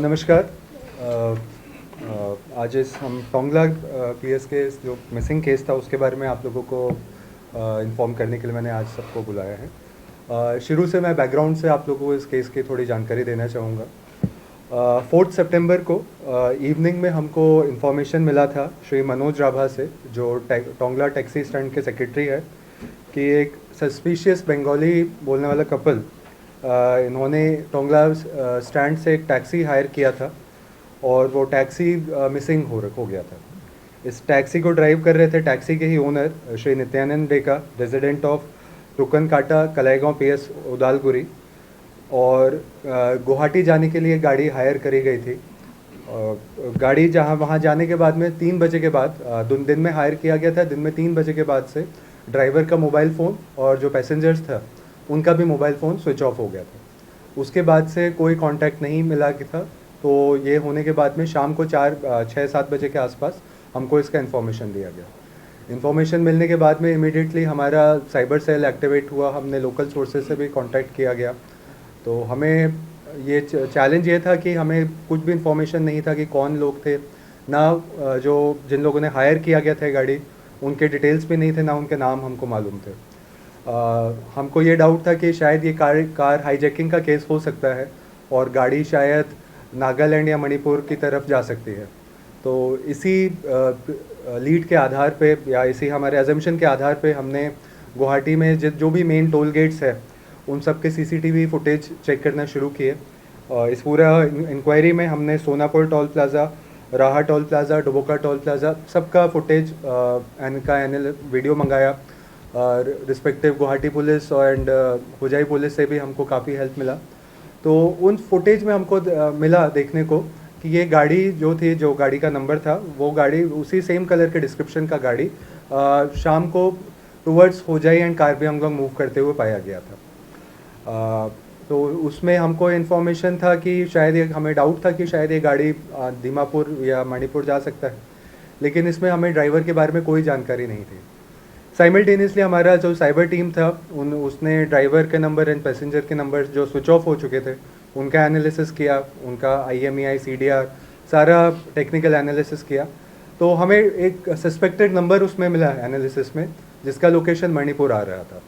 नमस्कार। आज हम टोंगला पीएस के जो मिसिंग केस था उसके बारे में आप लोगों को इन्फॉर्म करने के लिए मैंने आज सबको बुलाया है। शुरू से मैं बैकग्राउंड से आप लोगों को इस केस की थोड़ी जानकारी देना चाहूँगा। 4 सितंबर को इवनिंग में हमको इन्फॉर्मेशन मिला था श्री मनोज राभा से, जो टोंगला टैक्सी स्टैंड के सेक्रेटरी है, कि एक सस्पिशियस बंगाली बोलने वाला कपल इन्होंने टोंगला स्टैंड से एक टैक्सी हायर किया था और वो टैक्सी मिसिंग हो गया था। इस टैक्सी को ड्राइव कर रहे थे टैक्सी के ही owner Shri Nityanand Deka, resident of Rukan Kata Kalaigaon PS Udalguri, और गुवाहाटी जाने के लिए गाड़ी हायर करी गई थी। गाड़ी वहाँ जाने के बाद में 3 बजे के बाद दिन में हायर किया गया था। दिन में 3 बजे के बाद से ड्राइवर का मोबाइल फ़ोन और जो पैसेंजर्स था उनका भी मोबाइल फ़ोन स्विच ऑफ हो गया था। उसके बाद से कोई कांटेक्ट नहीं मिला कि था। तो ये होने के बाद में शाम को 6-7 बजे के आसपास हमको इसका इन्फॉर्मेशन दिया गया। इन्फॉर्मेशन मिलने के बाद में इमीडिएटली हमारा साइबर सेल एक्टिवेट हुआ। हमने लोकल सोर्सेज से भी कांटेक्ट किया गया। तो हमें ये चैलेंज ये था कि हमें कुछ भी इन्फॉर्मेशन नहीं था कि कौन लोग थे, ना जो जिन लोगों ने हायर किया गया था गाड़ी उनके डिटेल्स भी नहीं थे, ना उनके नाम हमको मालूम थे। हमको ये डाउट था कि शायद ये कार हाईजैकिंग का केस हो सकता है और गाड़ी शायद नागालैंड या मणिपुर की तरफ जा सकती है। तो इसी लीड के आधार पे या इसी हमारे अजम्पशन के आधार पे हमने गुवाहाटी में जो भी मेन टोल गेट्स है उन सब के सीसीटीवी फुटेज चेक करना शुरू किए। इस पूरा इंक्वायरी में हमने सोनापुर टोल प्लाज़ा, राहा टोल प्लाज़ा, डुबोका टोल प्लाज़ा सबका फुटेज वीडियो मंगाया। Respective Guwahati police and हुजाई police से भी हमको काफ़ी हेल्प मिला। तो उन फुटेज में हमको मिला देखने को कि ये गाड़ी जो थी, जो गाड़ी का नंबर था, वो गाड़ी उसी सेम कलर के डिस्क्रिप्शन का गाड़ी शाम को towards Hojai and Karbi Anglong move करते हुए पाया गया था। तो उसमें हमको इन्फॉर्मेशन था कि शायद हमें डाउट था कि शायद ये गाड़ी दीमापुर या मणिपुर जा सकता है, लेकिन इसमें हमें ड्राइवर के बारे में कोई जानकारी नहीं थी। साइमल्टेनियसली हमारा जो साइबर टीम था उसने ड्राइवर के नंबर एंड पैसेंजर के नंबर जो स्विच ऑफ हो चुके थे उनका एनालिसिस किया, उनका IMEI CDR सारा टेक्निकल एनालिसिस किया। तो हमें एक सस्पेक्टेड नंबर उसमें मिला एनालिसिस में, जिसका लोकेशन मणिपुर आ रहा था।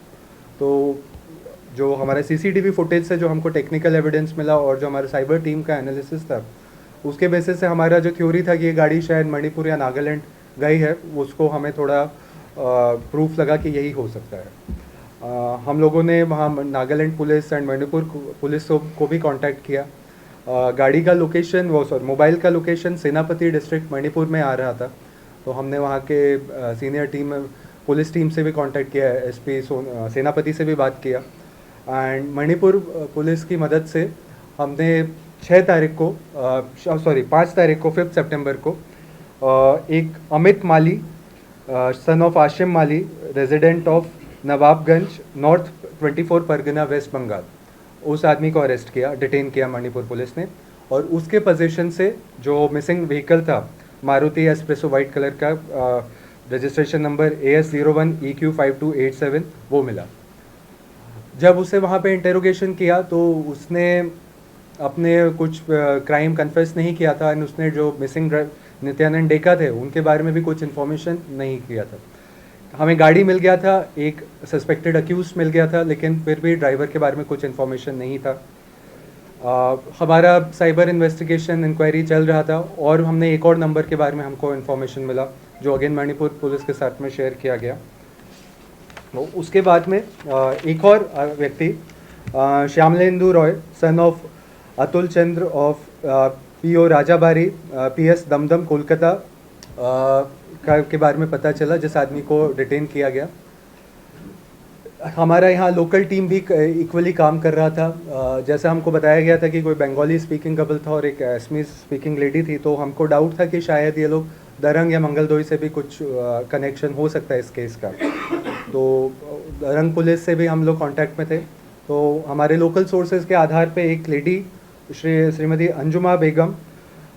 तो जो हमारे CCTV फुटेज से जो हमको टेक्निकल एविडेंस मिला और जो हमारे साइबर टीम का एनालिसिस था, उसके बेसिस से हमारा जो थ्योरी था कि ये गाड़ी शायद मणिपुर या नागालैंड गई है, उसको हमें थोड़ा प्रूफ लगा कि यही हो सकता है। हम लोगों ने वहाँ Nagaland police and Manipur police को भी कांटेक्ट किया। गाड़ी का लोकेशन मोबाइल का लोकेशन सेनापति डिस्ट्रिक्ट मणिपुर में आ रहा था। तो हमने वहाँ के सीनियर टीम पुलिस टीम से भी कांटेक्ट किया, SP सेनापति से भी बात किया। एंड मणिपुर पुलिस की मदद से हमने 5 तारीख को 5 सितंबर को एक Amit Mali son of Ashim Mali, resident of Nawabganj north 24 Pargana west Bengal, उस आदमी को अरेस्ट किया, डिटेन किया मणिपुर पुलिस ने। और उसके पोजीशन से जो मिसिंग व्हीकल था मारुति एस्प्रेसो वाइट कलर का, रजिस्ट्रेशन नंबर AS01 EQ5287, वो मिला। जब उसे वहाँ पे इंटेरोगेशन किया तो उसने अपने कुछ क्राइम कन्फेस नहीं किया था एंड उसने जो मिसिंग नित्यानंद डेका थे उनके बारे में भी कुछ इन्फॉर्मेशन नहीं किया था। हमें गाड़ी मिल गया था, एक सस्पेक्टेड अक्यूज मिल गया था, लेकिन फिर भी ड्राइवर के बारे में कुछ इन्फॉर्मेशन नहीं था। हमारा साइबर इन्वेस्टिगेशन इंक्वायरी चल रहा था और हमने एक और नंबर के बारे में हमको इन्फॉर्मेशन मिला जो अगेन मणिपुर पुलिस के साथ में शेयर किया गया। तो उसके बाद में एक और व्यक्ति Shyamalendu Roy son of Atul Chandra of PO Rajabari PS Dumdum Kolkata के बारे में पता चला, जिस आदमी को डिटेन किया गया। हमारा यहाँ लोकल टीम भी इक्वली काम कर रहा था। जैसे हमको बताया गया था कि कोई बंगाली स्पीकिंग कपल था और एक असमीज स्पीकिंग लेडी थी, तो हमको डाउट था कि शायद ये लोग दरंग या मंगलदोई से भी कुछ कनेक्शन हो सकता है इस केस का। तो दरंग पुलिस से भी हम लोग कांटेक्ट में थे। तो हमारे लोकल सोर्सेज के आधार पे एक lady Shrimati Anjuma Begum,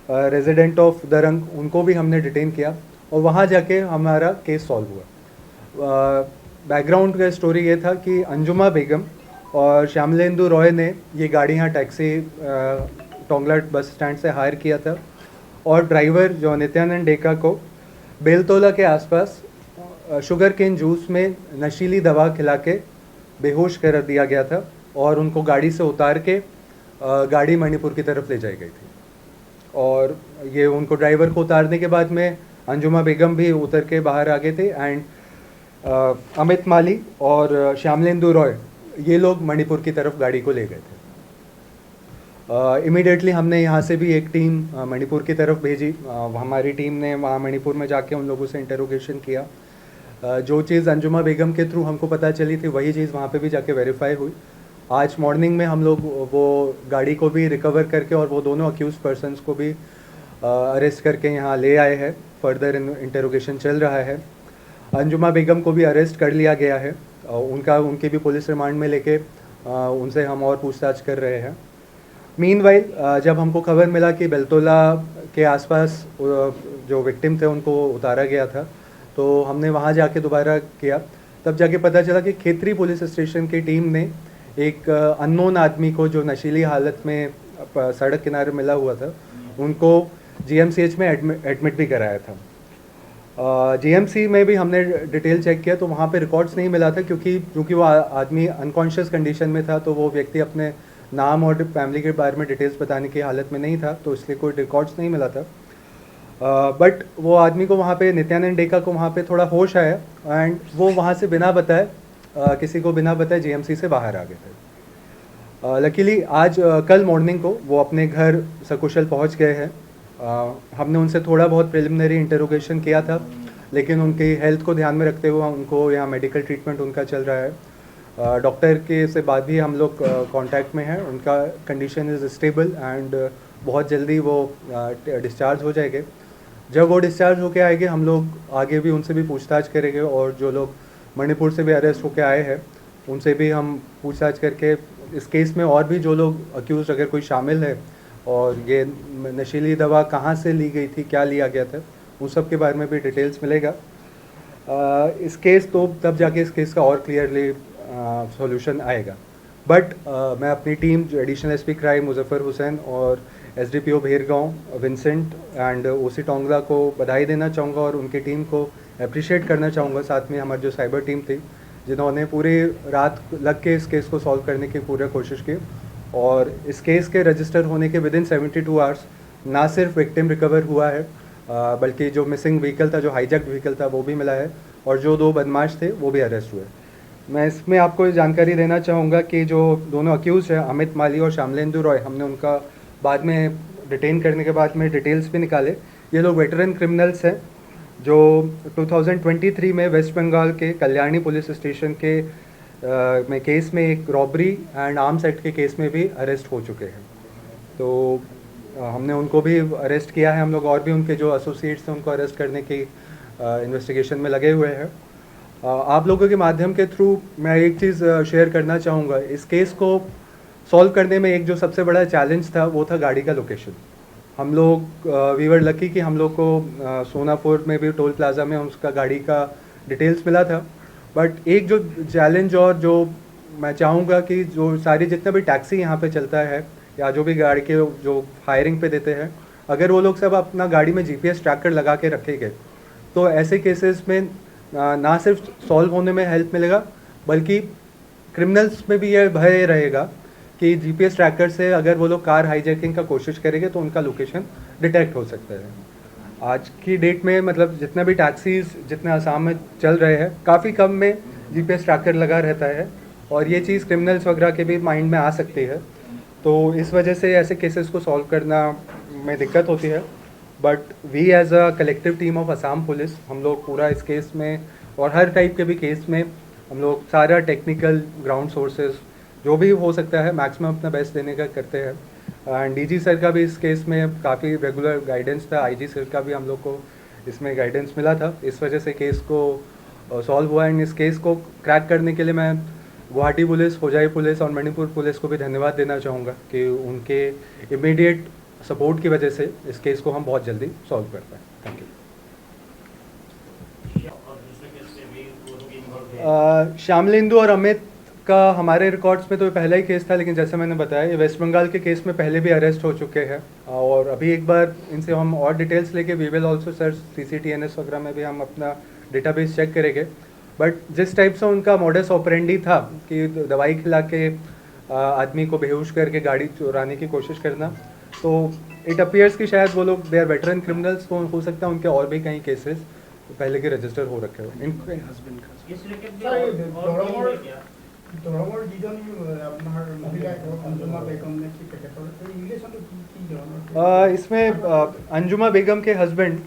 resident of Darrang, उनको भी हमने डिटेन किया और वहाँ जाके हमारा केस सॉल्व हुआ। बैकग्राउंड का स्टोरी ये था कि अंजुमा बेगम और श्यामलेंदु रॉय ने ये गाड़ी यहाँ टैक्सी टोंगला बस स्टैंड से हायर किया था और ड्राइवर जो नित्यानंद डेका को बेलतोला के आसपास शुगर केन जूस में नशीली दवा खिला के बेहोश कर दिया गया था और उनको गाड़ी से उतार के गाड़ी मणिपुर की तरफ ले जाई गई थी। और ये उनको ड्राइवर को उतारने के बाद में अंजुमा बेगम भी उतर के बाहर आ गए थे एंड अमित माली और श्यामलेंदु रॉय ये लोग मणिपुर की तरफ गाड़ी को ले गए थे। इमीडिएटली हमने यहाँ से भी एक टीम मणिपुर की तरफ भेजी। हमारी टीम ने वहाँ मणिपुर में जाके उन लोगों से इंटरोगेशन किया। जो चीज़ अंजुमा बेगम के थ्रू हमको पता चली थी वही चीज़ वहाँ पे भी जाके वेरीफाई हुई। आज मॉर्निंग में हम लोग वो गाड़ी को भी रिकवर करके और वो दोनों अक्यूज पर्सनस को भी अरेस्ट करके यहाँ ले आए हैं। फर्दर इंटरोगेशन चल रहा है। अंजुमा बेगम को भी अरेस्ट कर लिया गया है। उनके भी पुलिस रिमांड में लेके उनसे हम और पूछताछ कर रहे हैं। मीनवाइल जब हमको खबर मिला कि बेलतोला के आसपास जो विक्टिम थे उनको उतारा गया था तो हमने वहाँ जाके दोबारा किया। तब जाके पता चला कि खेतरी पुलिस स्टेशन की टीम ने एक अननोन आदमी को जो नशीली हालत में सड़क किनारे मिला हुआ था उनको जीएमसीएच में एडमिट भी कराया था। जीएमसी में भी हमने डिटेल चेक किया तो वहाँ पे रिकॉर्ड्स नहीं मिला था क्योंकि वो आदमी अनकॉन्शियस कंडीशन में था तो वो व्यक्ति अपने नाम और फैमिली के बारे में डिटेल्स बताने की हालत में नहीं था तो इसलिए कोई रिकॉर्ड्स नहीं मिला था। बट वो आदमी को वहाँ पे नित्यानंद डेका को वहाँ पे थोड़ा होश आया एंड वो वहाँ से बिना बताए किसी को बिना बताए जीएमसी से बाहर आ गए थे। लकीली आज कल मॉर्निंग को वो अपने घर सकुशल पहुँच गए हैं। हमने उनसे थोड़ा बहुत प्रिलिमिनरी इंटरोगेशन किया था लेकिन उनकी हेल्थ को ध्यान में रखते हुए उनको यहाँ मेडिकल ट्रीटमेंट उनका चल रहा है। डॉक्टर के से बाद भी हम लोग कांटेक्ट में हैं। उनका कंडीशन इज़ स्टेबल एंड बहुत जल्दी वो डिस्चार्ज हो जाएंगे। जब वो डिस्चार्ज होके आएंगे हम लोग आगे भी उनसे भी पूछताछ करेंगे और जो लोग मणिपुर से भी अरेस्ट होके आए हैं उनसे भी हम पूछताछ करके इस केस में और भी जो लोग अक्यूज अगर कोई शामिल है और ये नशीली दवा कहाँ से ली गई थी, क्या लिया गया था, उन सब के बारे में भी डिटेल्स मिलेगा। इस केस तो तब जाके इस केस का और क्लियरली सॉल्यूशन आएगा। बट मैं अपनी टीम जो additional SP crime Muzaffar Hussain और एसडीपीओ भेरगांव विंसेंट एंड ओसी टोंगला को बधाई देना चाहूँगा और उनकी टीम को अप्रिशिएट करना चाहूँगा। साथ में हमारी जो साइबर टीम थी जिन्होंने पूरी रात लग के इस केस को सॉल्व करने की पूरी कोशिश की और इस केस के रजिस्टर होने के विदिन 72 आवर्स ना सिर्फ विक्टिम रिकवर हुआ है बल्कि जो मिसिंग व्हीकल था, जो हाईजैक्ड व्हीकल था वो भी मिला है और जो 2 बदमाश थे वो भी अरेस्ट हुए। मैं इसमें आपको ये जानकारी देना चाहूँगा कि जो दोनों अक्यूज़ हैं अमित माली और श्यामलेंदु रॉय, हमने उनका बाद में डिटेन करने के बाद में डिटेल्स भी निकाले। ये लोग वेटरन क्रिमिनल्स हैं जो 2023 में वेस्ट बंगाल के कल्याणी पुलिस स्टेशन के में केस में एक रॉबरी एंड आर्म्स एक्ट के केस में भी अरेस्ट हो चुके हैं। तो हमने उनको भी अरेस्ट किया है। हम लोग और भी उनके जो एसोसिएट्स थे उनको अरेस्ट करने की इन्वेस्टिगेशन में लगे हुए हैं। आप लोगों के माध्यम के थ्रू मैं एक चीज़ शेयर करना चाहूँगा। इस केस को सॉल्व करने में एक जो सबसे बड़ा चैलेंज था वो था गाड़ी का लोकेशन। हम लोग वी वर लकी कि हम लोग को सोनापुर में भी टोल प्लाजा में उसका गाड़ी का डिटेल्स मिला था। बट एक जो चैलेंज और जो मैं चाहूँगा कि जो सारी जितना भी टैक्सी यहाँ पे चलता है या जो भी गाड़ी के जो हायरिंग पे देते हैं, अगर वो लोग सब अपना गाड़ी में जीपीएस ट्रैकर लगा के रखेंगे तो ऐसे केसेस में ना सिर्फ सॉल्व होने में हेल्प मिलेगा बल्कि क्रिमिनल्स में भी यह भय रहेगा कि जीपीएस ट्रैकर से अगर वो लोग कार हाईजैकिंग का कोशिश करेंगे तो उनका लोकेशन डिटेक्ट हो सकता है। आज की डेट में मतलब जितना भी टैक्सीज जितने आसाम में चल रहे हैं काफ़ी कम में जीपीएस ट्रैकर लगा रहता है और ये चीज़ क्रिमिनल्स वगैरह के भी माइंड में आ सकती है। तो इस वजह से ऐसे केसेस को सॉल्व करना में दिक्कत होती है। But we as a collective team of Assam police हम लोग पूरा इस केस में और हर टाइप के भी केस में हम लोग सारा टेक्निकल ग्राउंड सोर्सेज जो भी हो सकता है मैक्सिमम अपना बेस्ट देने का करते हैं। एंड डीजी सर का भी इस केस में काफ़ी रेगुलर गाइडेंस था। आईजी सर का भी हम लोग को इसमें गाइडेंस मिला था। इस वजह से केस को सॉल्व हुआ। एंड इस केस को क्रैक करने के लिए मैं गुवाहाटी पुलिस, होजाई पुलिस और मणिपुर पुलिस को भी धन्यवाद देना चाहूँगा कि उनके इमीडिएट सपोर्ट की वजह से इस केस को हम बहुत जल्दी सॉल्व कर पाए। Thank you. श्यामलेंदु और अमित का हमारे रिकॉर्ड्स में तो ये पहला ही केस था, लेकिन जैसे मैंने बताया ये वेस्ट बंगाल के केस में पहले भी अरेस्ट हो चुके हैं और अभी एक बार इनसे हम और डिटेल्स लेके we will also search CCTNS वगैरह में भी हम अपना डेटाबेस चेक करेंगे। बट जिस टाइप से उनका मॉडस ऑपरेंडी था कि दवाई खिला के आदमी को बेहोश करके गाड़ी चुराने की कोशिश करना, तो इट अपीयर्स कि शायद वो लोग दे आर वेटरन क्रिमिनल्स, तो हो सकता है उनके और भी कई केसेस पहले के रजिस्टर हो रखे हो। इनके हस्बैंड इसमें अंजुमा बेगम के हस्बैंड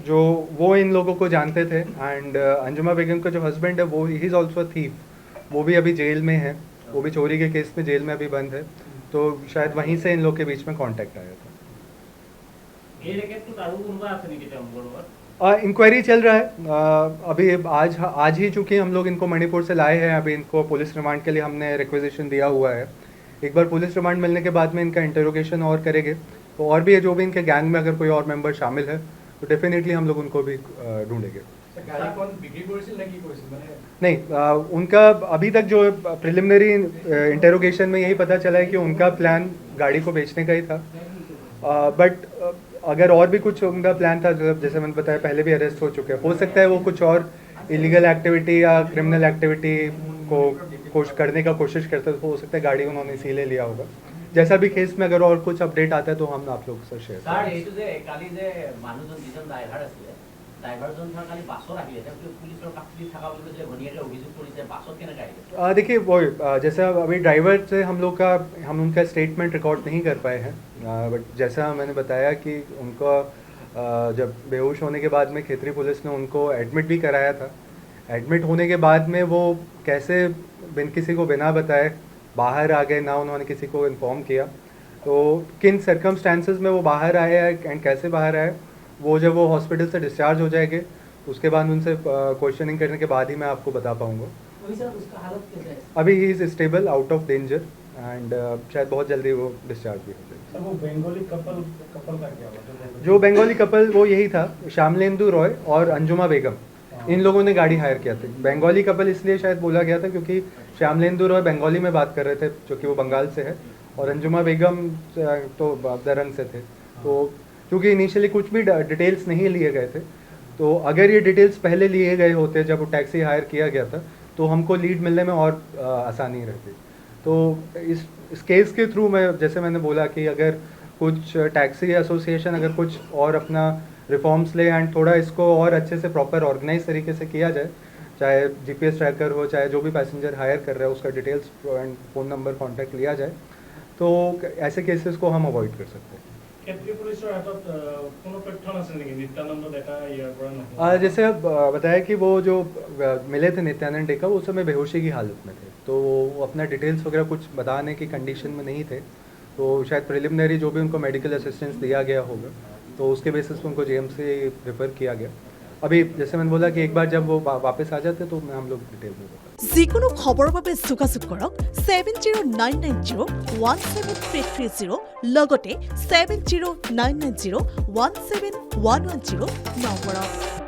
जो वो इन लोगों को जानते थे एंड अंजुमा बेगम का जो हस्बैंड है वो ही इज़ ऑल्सो थीफ, वो भी अभी जेल में है, वो भी चोरी के केस में जेल में अभी बंद है, तो शायद वहीं से इन लोग के बीच में कांटेक्ट आया था। इंक्वायरी चल रहा है अभी। आज ही चूँकि हम लोग इनको मणिपुर से लाए हैं, अभी इनको पुलिस रिमांड के लिए हमने रिक्वेजिशन दिया हुआ है। एक बार पुलिस रिमांड मिलने के बाद में इनका इंटरोगेशन और करेंगे, तो और भी है जो भी इनके गैंग में अगर कोई और मेंबर शामिल है तो डेफिनेटली हम लोग उनको भी ढूंढेंगे। नहीं, उनका अभी तक जो प्रिलिमिनरी इंटरोगेशन में यही पता चला है कि उनका प्लान गाड़ी को बेचने का ही था, बट अगर और भी कुछ उनका प्लान था, जैसे मैंने बताया पहले भी अरेस्ट हो चुके हैं, हो सकता है वो कुछ और इलीगल एक्टिविटी या क्रिमिनल एक्टिविटी को करने का कोशिश करते, तो हो सकता है गाड़ी उन्होंने इसीलिए लिया होगा। जैसा भी केस में अगर और कुछ अपडेट आता है तो हम आप लोग से शेयर देखिए वो जैसे अभी ड्राइवर से हम उनका स्टेटमेंट रिकॉर्ड नहीं कर पाए हैं, बट जैसा मैंने बताया कि उनका जब बेहोश होने के बाद में खेतरी पुलिस ने उनको एडमिट भी कराया था। एडमिट होने के बाद में वो कैसे किसी को बिना बताए बाहर आ गए, ना उन्होंने किसी को इन्फॉर्म किया, तो किन सर्कमस्टांसेस में वो बाहर आए एंड कैसे बाहर आए, वो जब वो हॉस्पिटल से डिस्चार्ज हो जाएंगे उसके बाद उनसे क्वेश्चनिंग करने के बाद ही मैं आपको बता पाऊँगा। अभी he is stable, out of danger and शायद बहुत जल्दी वो डिस्चार्ज भी हो जाएगा। वो बंगाली कपल का क्या हुआ? जो बंगाली कपल वो यही था, श्यामलेंदु रॉय और अंजुमा बेगम, इन लोगों ने गाड़ी हायर किया था। बंगाली कपल इसलिए शायद बोला गया था क्योंकि श्यामलेंदु रॉय बंगाली में बात कर रहे थे, जो कि वो बंगाल से है, और अंजुमा बेगम तो दरंग से थे। तो क्योंकि इनिशियली कुछ भी डिटेल्स नहीं लिए गए थे, तो अगर ये डिटेल्स पहले लिए गए होते जब वो टैक्सी हायर किया गया था तो हमको लीड मिलने में और आसानी रहती। तो इस केस के थ्रू मैं, जैसे मैंने बोला कि अगर कुछ टैक्सी एसोसिएशन अगर कुछ और अपना रिफॉर्म्स ले एंड थोड़ा इसको और अच्छे से प्रॉपर ऑर्गेनाइज तरीके से किया जाए, चाहे GPS ट्रैकर हो, चाहे जो भी पैसेंजर हायर कर रहा है उसका details and phone number contact लिया जाए, तो ऐसे केसेस को हम अवॉइड कर सकते हैं। जैसे अब बताया कि वो जो मिले थे नित्यानंद डेका, उस समय बेहोशी की हालत में थे, तो वो अपना डिटेल्स वगैरह कुछ बताने की कंडीशन में नहीं थे, तो शायद प्रिलिमिनरी जो भी उनको मेडिकल असिस्टेंस दिया गया होगा तो उसके बेसिस पे उनको JMC रेफर किया गया। अभी जैसे मैंने बोला कि एक बार जब वो वापस आ जाते तो हम लोग डिटेल में बताएं। যিকোনো খবৰৰ বাবে যোগাযোগ কৰক 7099017330 লগতে 7099017110 নম্বৰত।